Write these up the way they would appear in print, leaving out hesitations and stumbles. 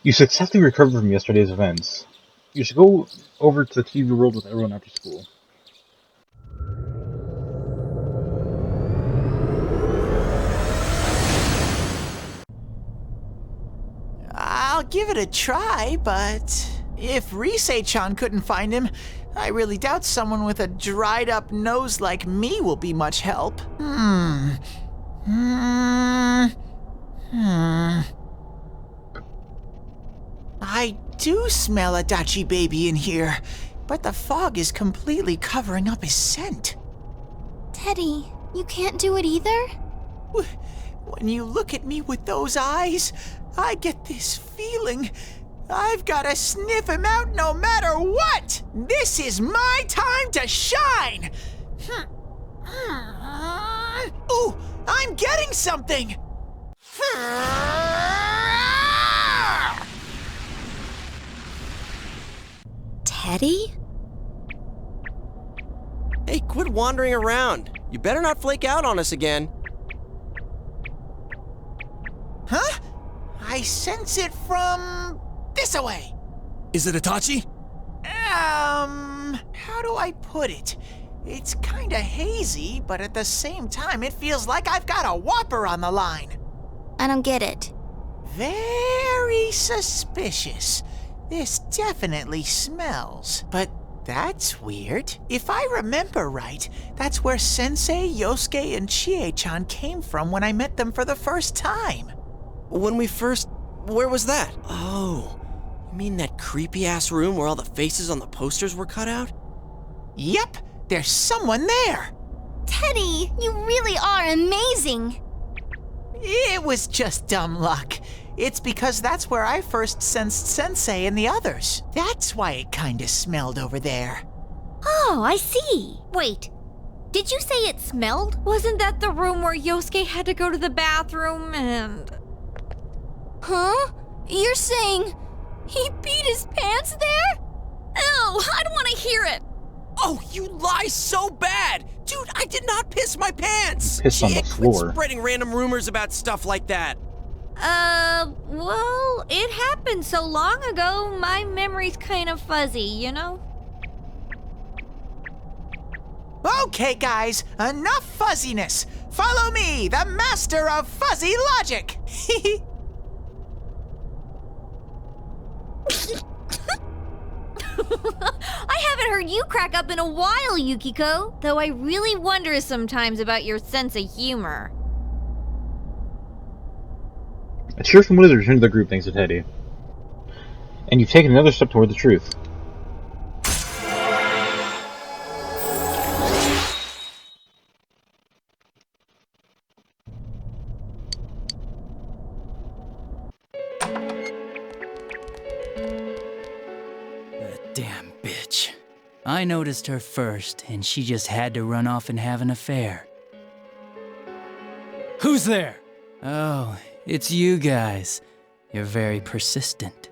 You successfully recovered from yesterday's events. You should go over to the TV world with everyone after school. I'll give it a try, but if Risei-chan couldn't find him, I really doubt someone with a dried up nose like me will be much help. I do smell a Dachi baby in here, but the fog is completely covering up his scent. Teddy, you can't do it either? When you look at me with those eyes, I get this feeling. I've gotta sniff him out no matter what! This is my time to shine! Ooh, I'm getting something! Teddy? Hey, quit wandering around. You better not flake out on us again. Huh? I sense it from this away. Is it Itachi? How do I put it? It's kinda hazy, but at the same time, it feels like I've got a whopper on the line. I don't get it. Very suspicious. This definitely smells. But that's weird. If I remember right, that's where Sensei, Yosuke, and Chie-chan came from when I met them for the first time. Where was that? Oh, you mean that creepy-ass room where all the faces on the posters were cut out? Yep, there's someone there. Teddy, you really are amazing. It was just dumb luck. It's because that's where I first sensed Sensei and the others. That's why it kinda smelled over there. Oh, I see. Wait, did you say it smelled? Wasn't that the room where Yosuke had to go to the bathroom and... Huh? You're saying he peed his pants there? Ew, I don't want to hear it! Oh, you lie so bad! Dude, I did not piss my pants! Pissed on the Quit floor. spreading random rumors about stuff like that. Well, it happened so long ago, my memory's kind of fuzzy, you know? Okay, guys, enough fuzziness. Follow me, the master of fuzzy logic. I haven't heard you crack up in a while, Yukiko, though I really wonder sometimes about your sense of humor. A cheerful mood has returned to the group thanks to Teddy. And you've taken another step toward the truth. That damn bitch. I noticed her first, and she just had to run off and have an affair. Who's there? Oh, it's you guys. You're very persistent.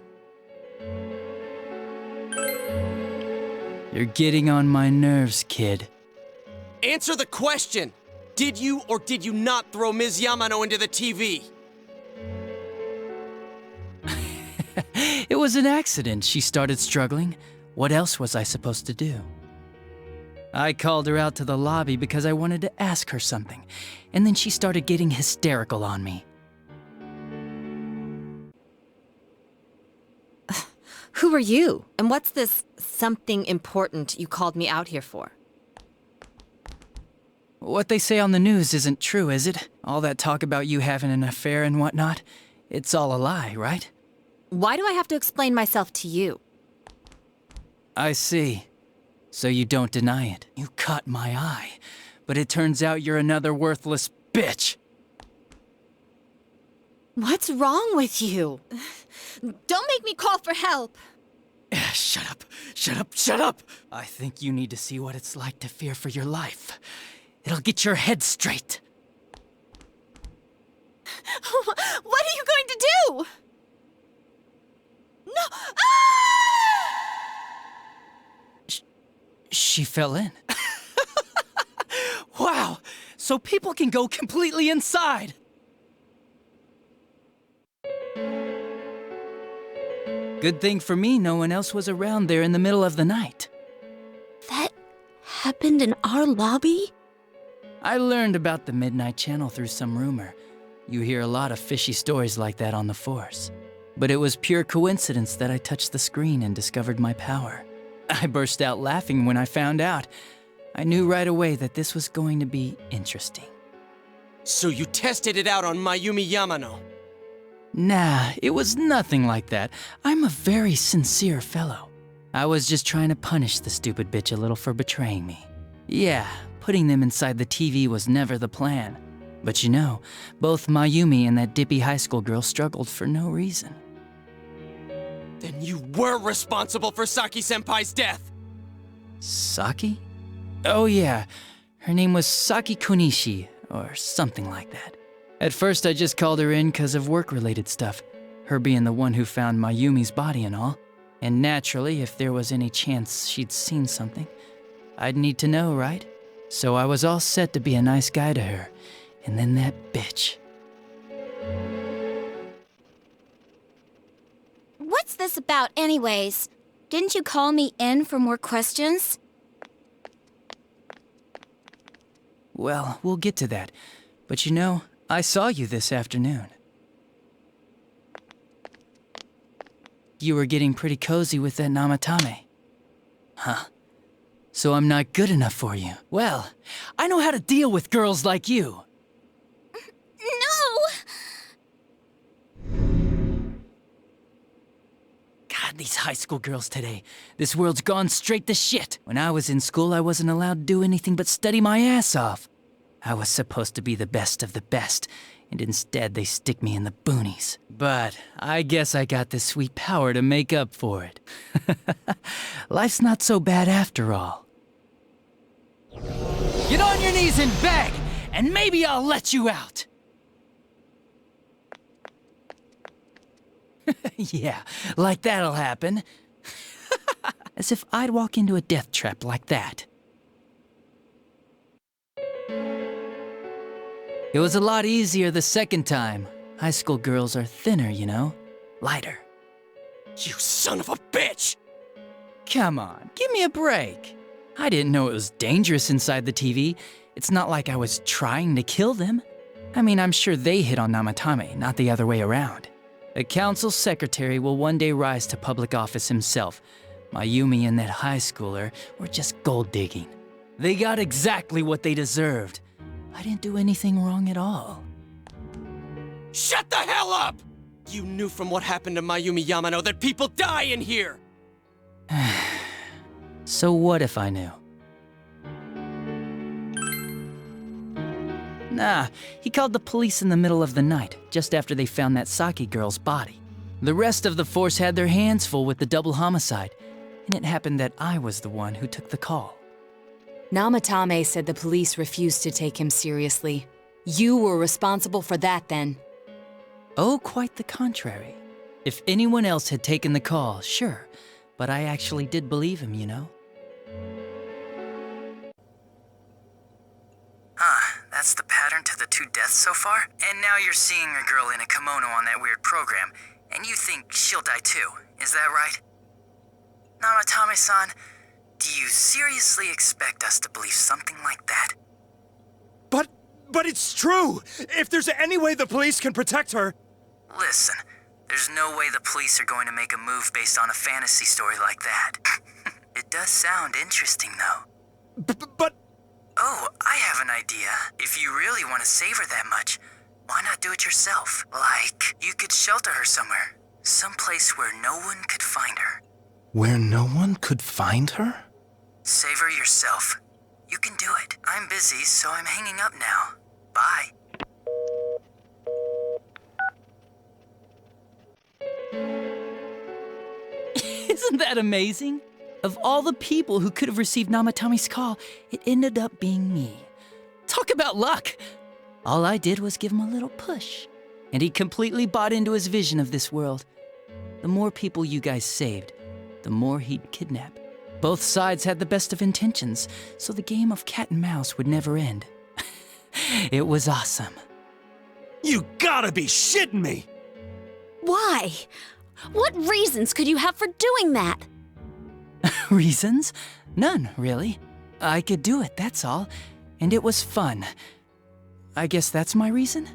You're getting on my nerves, kid. Answer the question! Did you or did you not throw Ms. Yamano into the TV? It was an accident. She started struggling. What else was I supposed to do? I called her out to the lobby because I wanted to ask her something, and then she started getting hysterical on me. Who are you? And what's this something important you called me out here for? What they say on the news isn't true, is it? All that talk about you having an affair and whatnot? It's all a lie, right? Why do I have to explain myself to you? I see. So you don't deny it. You caught my eye. But it turns out you're another worthless bitch. What's wrong with you? Don't make me call for help. Shut up. Shut up. Shut up. I think you need to see what it's like to fear for your life. It'll get your head straight. What are you going to do? No! Ah! She fell in. Wow! So people can go completely inside! Good thing for me, no one else was around there in the middle of the night. That happened in our lobby? I learned about the Midnight Channel through some rumor. You hear a lot of fishy stories like that on the Force. But it was pure coincidence that I touched the screen and discovered my power. I burst out laughing when I found out. I knew right away that this was going to be interesting. So you tested it out on Mayumi Yamano? Nah, it was nothing like that. I'm a very sincere fellow. I was just trying to punish the stupid bitch a little for betraying me. Yeah, putting them inside the TV was never the plan. But you know, both Mayumi and that dippy high school girl struggled for no reason. Then you were responsible for Saki-senpai's death! Saki? Oh yeah, her name was Saki Konishi, or something like that. At first I just called her in because of work-related stuff, her being the one who found Mayumi's body and all. And naturally, if there was any chance she'd seen something, I'd need to know, right? So I was all set to be a nice guy to her, and then that bitch. What's this about anyways? Didn't you call me in for more questions? Well, we'll get to that. But you know, I saw you this afternoon. You were getting pretty cozy with that Namatame. Huh. So I'm not good enough for you. Well, I know how to deal with girls like you. No! God, these high school girls today. This world's gone straight to shit. When I was in school, I wasn't allowed to do anything but study my ass off. I was supposed to be the best of the best, and instead they stick me in the boonies. But I guess I got this sweet power to make up for it. Life's not so bad after all. Get on your knees and beg, and maybe I'll let you out. Yeah, like that'll happen. As if I'd walk into a death trap like that. It was a lot easier the second time. High school girls are thinner, you know? Lighter. You son of a bitch! Come on, give me a break. I didn't know it was dangerous inside the TV. It's not like I was trying to kill them. I mean, I'm sure they hit on Namatame, not the other way around. A council secretary will one day rise to public office himself. Mayumi and that high schooler were just gold digging. They got exactly what they deserved. I didn't do anything wrong at all. Shut the hell up! You knew from what happened to Mayumi Yamano that people die in here! So what if I knew? Nah, he called the police in the middle of the night, just after they found that Saki girl's body. The rest of the force had their hands full with the double homicide, and it happened that I was the one who took the call. Namatame said the police refused to take him seriously. You were responsible for that then. Oh, quite the contrary. If anyone else had taken the call, sure, but I actually did believe him, you know? That's the pattern to the 2 deaths so far? And now you're seeing a girl in a kimono on that weird program, and you think she'll die too, is that right? Namatame-san, do you seriously expect us to believe something like that? But it's true! If there's any way the police can protect her... Listen, there's no way the police are going to make a move based on a fantasy story like that. It does sound interesting, though. But... Oh, I have an idea. If you really want to save her that much, why not do it yourself? Like, you could shelter her somewhere. Someplace where no one could find her. Where no one could find her? Save her yourself. You can do it. I'm busy, so I'm hanging up now. Bye. Isn't that amazing? Of all the people who could have received Namatame's call, it ended up being me. Talk about luck! All I did was give him a little push, and he completely bought into his vision of this world. The more people you guys saved, the more he'd kidnap. Both sides had the best of intentions, so the game of cat and mouse would never end. It was awesome. You gotta be shitting me! Why? What reasons could you have for doing that? Reasons? None, really. I could do it, that's all. And it was fun. I guess that's my reason?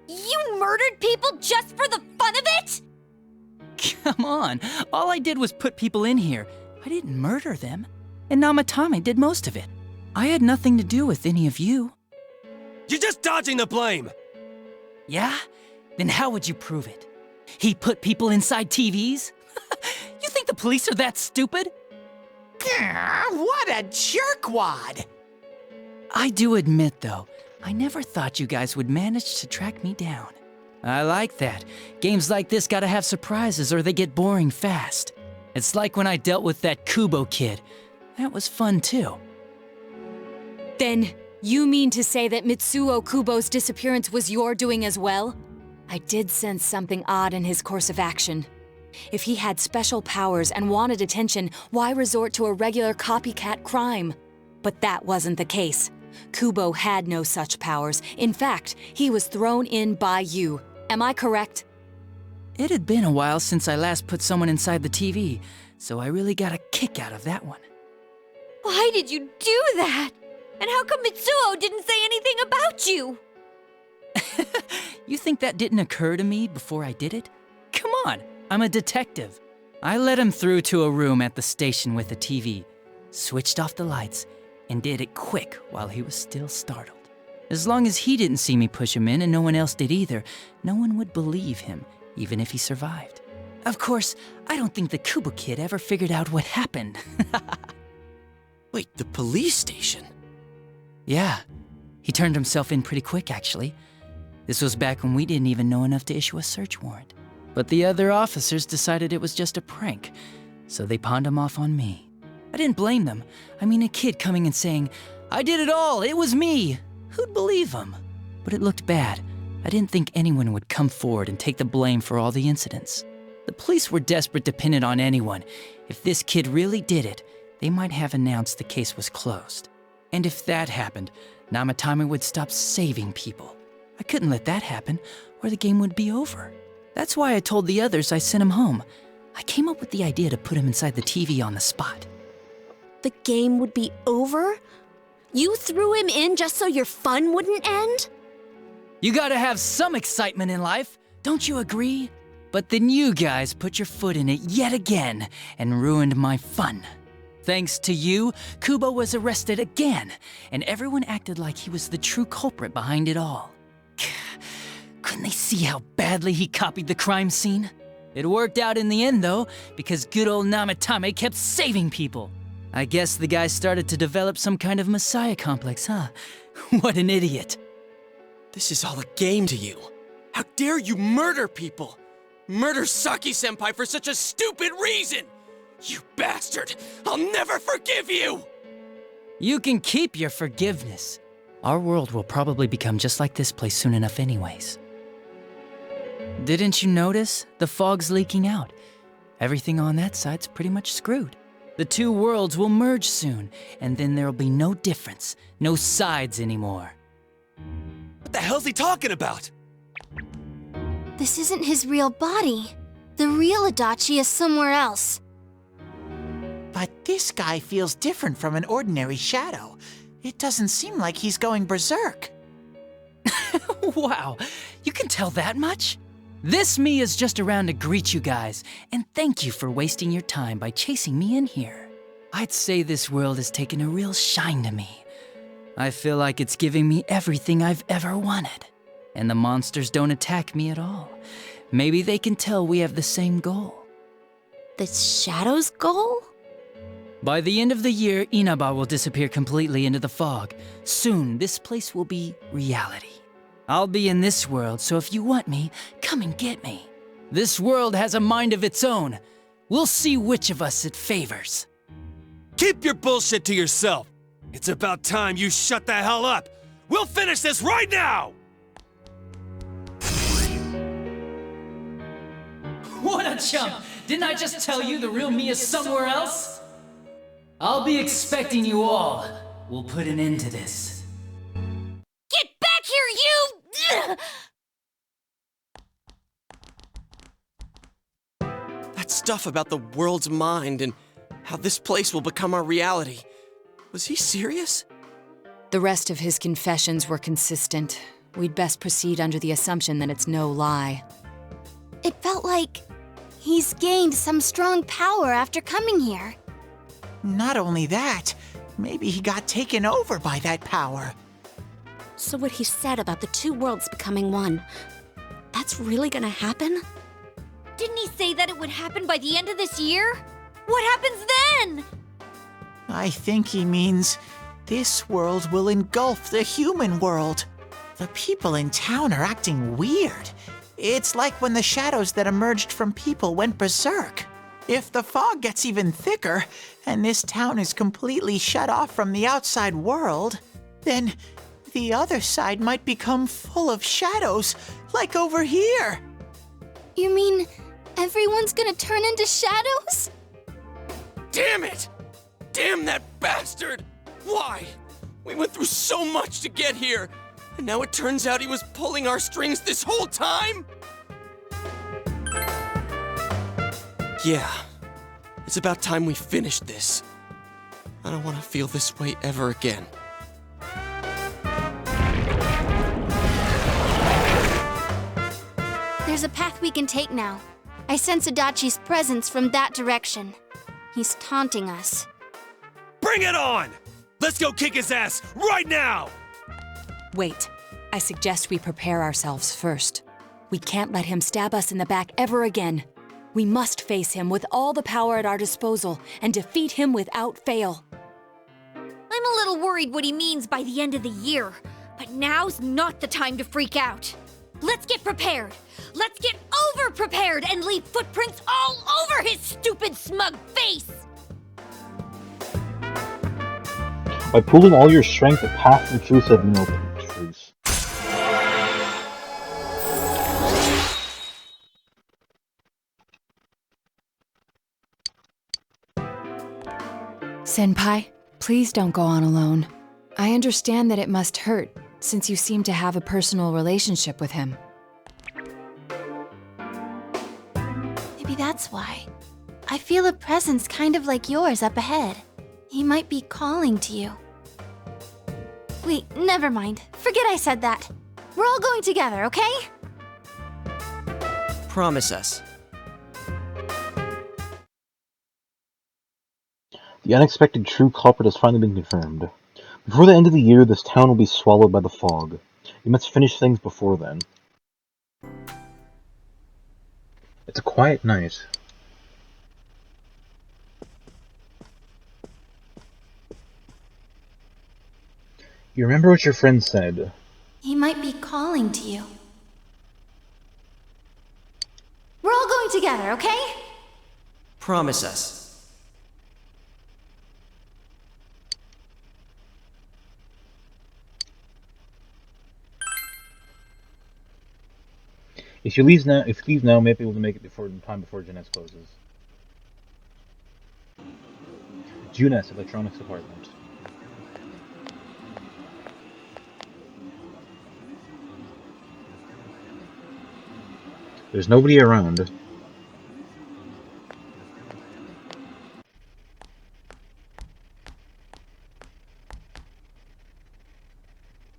You murdered people just for the fun of it? Come on, all I did was put people in here. I didn't murder them. And Namatame did most of it. I had nothing to do with any of you. You're just dodging the blame! Yeah? Then how would you prove it? He put people inside TVs? You think the police are that stupid? What a jerkwad! I do admit, though, I never thought you guys would manage to track me down. I like that. Games like this gotta have surprises or they get boring fast. It's like when I dealt with that Kubo kid. That was fun, too. Then, you mean to say that Mitsuo Kubo's disappearance was your doing as well? I did sense something odd in his course of action. If he had special powers and wanted attention, why resort to a regular copycat crime? But that wasn't the case. Kubo had no such powers. In fact, he was thrown in by you. Am I correct? It had been a while since I last put someone inside the TV, so I really got a kick out of that one. Why did you do that? And how come Mitsuo didn't say anything about you? You think that didn't occur to me before I did it? Come on, I'm a detective. I let him through to a room at the station with a TV, switched off the lights, and did it quick while he was still startled. As long as he didn't see me push him in and no one else did either, no one would believe him, even if he survived. Of course, I don't think the Kubo kid ever figured out what happened. Wait, the police station? Yeah, he turned himself in pretty quick, actually. This was back when we didn't even know enough to issue a search warrant. But the other officers decided it was just a prank, so they pawned him off on me. I didn't blame them. I mean, a kid coming and saying, "I did it all, it was me." Who'd believe him? But it looked bad. I didn't think anyone would come forward and take the blame for all the incidents. The police were desperate to pin it on anyone. If this kid really did it, they might have announced the case was closed. And if that happened, Namatame would stop saving people. I couldn't let that happen, or the game would be over. That's why I told the others I sent him home. I came up with the idea to put him inside the TV on the spot. The game would be over? You threw him in just so your fun wouldn't end? You gotta have some excitement in life, don't you agree? But then you guys put your foot in it yet again and ruined my fun. Thanks to you, Kubo was arrested again, and everyone acted like he was the true culprit behind it all. Couldn't they see how badly he copied the crime scene? It worked out in the end, though, because good old Namatame kept saving people. I guess the guy started to develop some kind of messiah complex, huh? What an idiot. This is all a game to you. How dare you murder people? Murder Saki-senpai for such a stupid reason! You bastard! I'll never forgive you! You can keep your forgiveness. Our world will probably become just like this place soon enough anyways. Didn't you notice? The fog's leaking out. Everything on that side's pretty much screwed. The two worlds will merge soon, and then there'll be no difference, no sides anymore. What the hell's he talking about? This isn't his real body. The real Adachi is somewhere else. But this guy feels different from an ordinary shadow. It doesn't seem like he's going berserk. Wow, you can tell that much? This me is just around to greet you guys, and thank you for wasting your time by chasing me in here. I'd say this world has taken a real shine to me. I feel like it's giving me everything I've ever wanted. And the monsters don't attack me at all. Maybe they can tell we have the same goal. The Shadow's goal? By the end of the year, Inaba will disappear completely into the fog. Soon, this place will be reality. I'll be in this world, so if you want me, come and get me. This world has a mind of its own. We'll see which of us it favors. Keep your bullshit to yourself. It's about time you shut the hell up. We'll finish this right now! What a chump! Didn't I just tell you the real me is somewhere else? I'll be expecting you all. We'll put an end to this. Get back here, you! stuff about the world's mind and how this place will become our reality. Was he serious? The rest of his confessions were consistent. We'd best proceed under the assumption that it's no lie. It felt like he's gained some strong power after coming here. Not only that, maybe he got taken over by that power. So what he said about the two worlds becoming one, that's really gonna happen? Didn't he say that it would happen by the end of this year? What happens then? I think he means this world will engulf the human world. The people in town are acting weird. It's like when the shadows that emerged from people went berserk. If the fog gets even thicker, and this town is completely shut off from the outside world, then the other side might become full of shadows, like over here. You mean everyone's gonna turn into shadows? Damn it! Damn that bastard! Why? We went through so much to get here, and now it turns out he was pulling our strings this whole time? Yeah, it's about time we finished this. I don't want to feel this way ever again. There's a path we can take now. I sense Adachi's presence from that direction. He's taunting us. Bring it on! Let's go kick his ass right now! Wait, I suggest we prepare ourselves first. We can't let him stab us in the back ever again. We must face him with all the power at our disposal and defeat him without fail. I'm a little worried what he means by the end of the year, but now's not the time to freak out. Let's get prepared. Let's get over-prepared and leave footprints all over his stupid, smug face! By pooling all your strength, the path to the truth have been opened. Truth. Senpai, please don't go on alone. I understand that it must hurt, since you seem to have a personal relationship with him. Maybe that's why. I feel a presence kind of like yours up ahead. He might be calling to you. Wait, never mind. Forget I said that. We're all going together, okay? Promise us. The unexpected true culprit has finally been confirmed. Before the end of the year, this town will be swallowed by the fog. You must finish things before then. It's a quiet night. You remember what your friend said. He might be calling to you. We're all going together, okay? Promise us. If you leave now, maybe be able to make it before Junes closes. Junes Electronics Department. There's nobody around.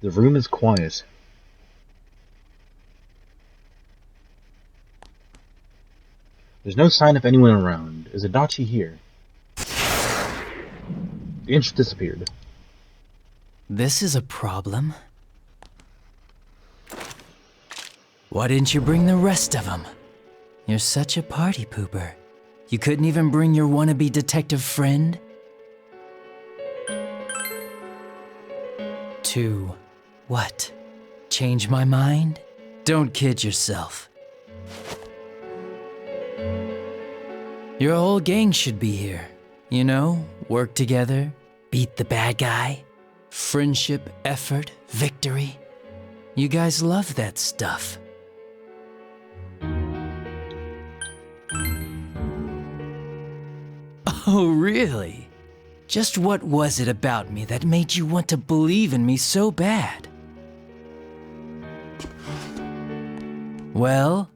The room is quiet. There's no sign of anyone around. Is Adachi here? The inch disappeared. This is a problem. Why didn't you bring the rest of them? You're such a party pooper. You couldn't even bring your wannabe detective friend? To what? Change my mind? Don't kid yourself. Your whole gang should be here. You know, work together, beat the bad guy. Friendship, effort, victory. You guys love that stuff. Oh, really? Just what was it about me that made you want to believe in me so bad? Well,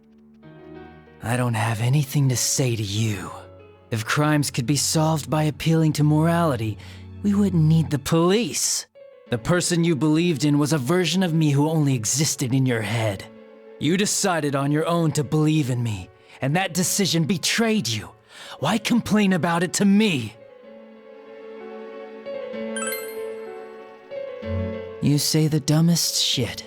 I don't have anything to say to you. If crimes could be solved by appealing to morality, we wouldn't need the police. The person you believed in was a version of me who only existed in your head. You decided on your own to believe in me, and that decision betrayed you. Why complain about it to me? You say the dumbest shit.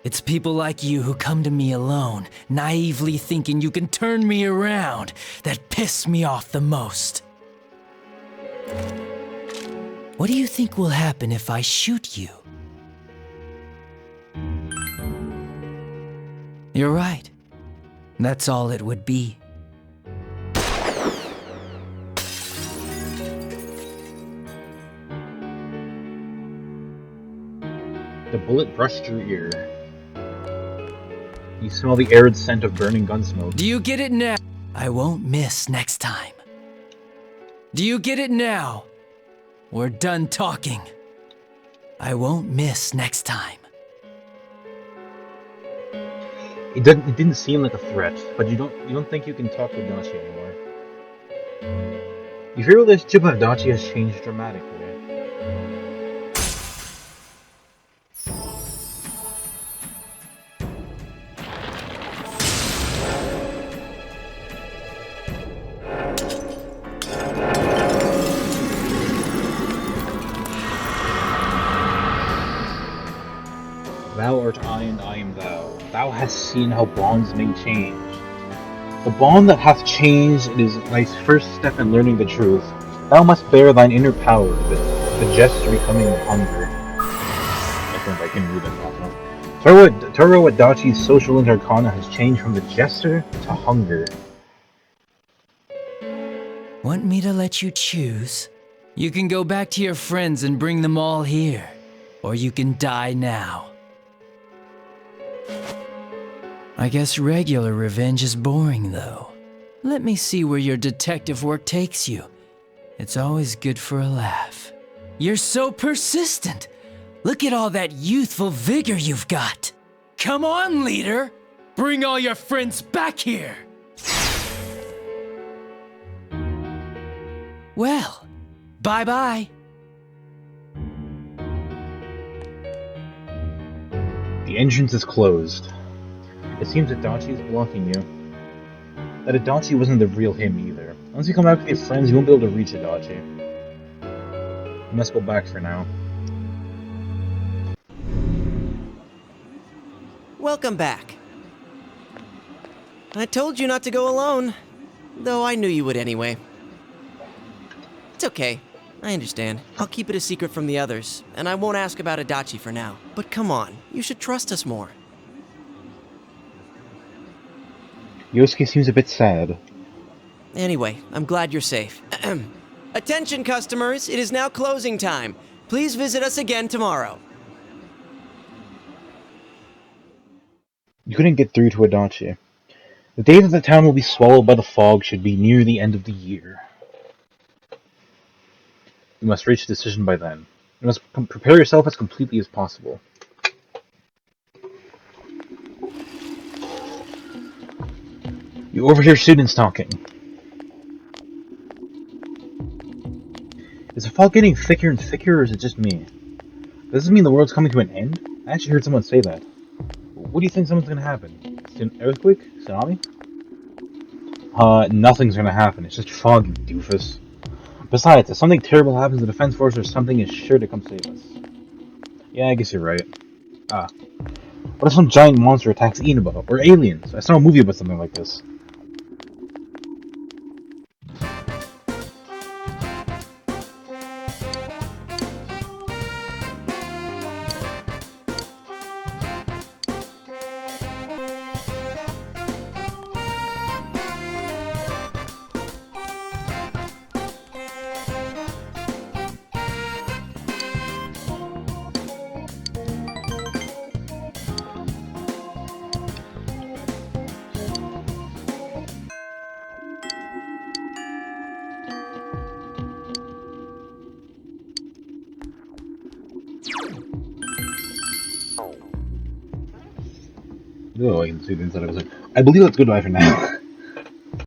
It's people like you who come to me alone, naively thinking you can turn me around, that piss me off the most. What do you think will happen if I shoot you? You're right. That's all it would be. The bullet brushed your ear. You smell the arid scent of burning gun smoke. Do you get it now? I won't miss next time. Do you get it now? We're done talking. I won't miss next time. It didn't seem like a threat, but you don't think you can talk to Adachi anymore. You feel the relationship with Adachi has changed dramatically. Thou art I and I am thou. Thou hast seen how bonds may change. The bond that hath changed, it is thy first step in learning the truth. Thou must bear thine inner power, the gesture becoming hunger. I think I can read that now. Toru Adachi's social intercana has changed from the gesture to hunger. Want me to let you choose? You can go back to your friends and bring them all here. Or you can die now. I guess regular revenge is boring, though. Let me see where your detective work takes you. It's always good for a laugh. You're so persistent. Look at all that youthful vigor you've got. Come on, leader. Bring all your friends back here. Well, bye-bye. The entrance is closed. It seems Adachi is blocking you. That Adachi wasn't the real him either. Once you come back with your friends, you won't be able to reach Adachi. You must go back for now. Welcome back. I told you not to go alone, though I knew you would anyway. It's okay. I understand. I'll keep it a secret from the others, and I won't ask about Adachi for now. But come on, you should trust us more. Yosuke seems a bit sad. Anyway, I'm glad you're safe. Attention customers, it is now closing time. Please visit us again tomorrow. You couldn't get through to Adachi. The day that the town will be swallowed by the fog should be near the end of the year. You must reach a decision by then. You must prepare yourself as completely as possible. You overhear students talking. Is the fog getting thicker and thicker, or is it just me? Does this mean the world's coming to an end? I actually heard someone say that. What do you think someone's gonna happen? An earthquake? Tsunami? Nothing's gonna happen. It's just fog, you doofus. Besides, if something terrible happens, the Defense Force or something is sure to come save us. Yeah, I guess you're right. What if some giant monster attacks Inaba? Or aliens? I saw a movie about something like this. Oh, I can see the inside of his head. I believe that's goodbye for now.